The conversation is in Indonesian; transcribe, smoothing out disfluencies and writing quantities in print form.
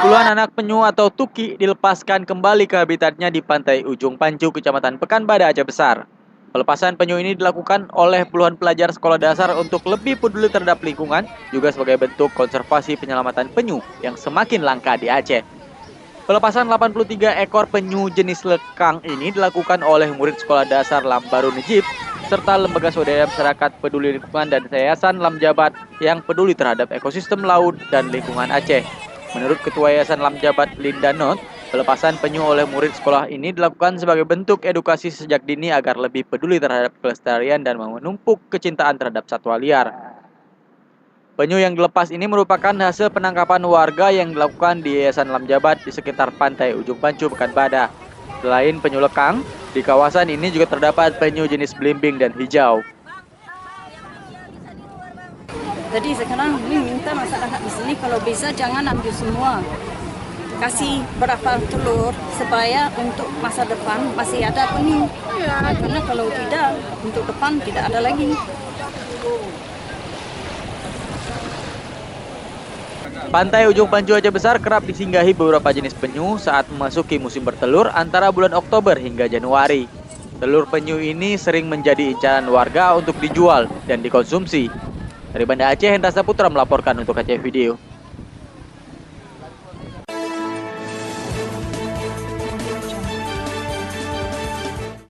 Puluhan anak penyu atau tuki dilepaskan kembali ke habitatnya di pantai Ujung Pancu, Kecamatan Pekanbadak, Aceh Besar. Pelepasan penyu ini dilakukan oleh puluhan pelajar sekolah dasar untuk lebih peduli terhadap lingkungan, juga sebagai bentuk konservasi penyelamatan penyu yang semakin langka di Aceh. Pelepasan 83 ekor penyu jenis lekang ini dilakukan oleh murid sekolah dasar Lambaru Nejib, serta lembaga swadaya masyarakat peduli lingkungan dan Yayasan Lamjabat yang peduli terhadap ekosistem laut dan lingkungan Aceh. Menurut Ketua Yayasan Lamjabat Linda Not, pelepasan penyu oleh murid sekolah ini dilakukan sebagai bentuk edukasi sejak dini agar lebih peduli terhadap kelestarian dan menumpuk kecintaan terhadap satwa liar. Penyu yang dilepas ini merupakan hasil penangkapan warga yang dilakukan di Yayasan Lamjabat di sekitar pantai Ujung Pancu, Pekanbadak. Selain penyu lekang, di kawasan ini juga terdapat penyu jenis belimbing dan hijau. Jadi sekarang minta masyarakat di sini kalau bisa jangan ambil semua. Kasih berapa telur supaya untuk masa depan masih ada penyu. Karena kalau tidak, untuk depan tidak ada lagi. Pantai Ujung Pancu Aceh Besar kerap disinggahi beberapa jenis penyu saat memasuki musim bertelur antara bulan Oktober hingga Januari. Telur penyu ini sering menjadi incaran warga untuk dijual dan dikonsumsi. Dari Banda Aceh, Hendra Saputra melaporkan untuk Aceh Video.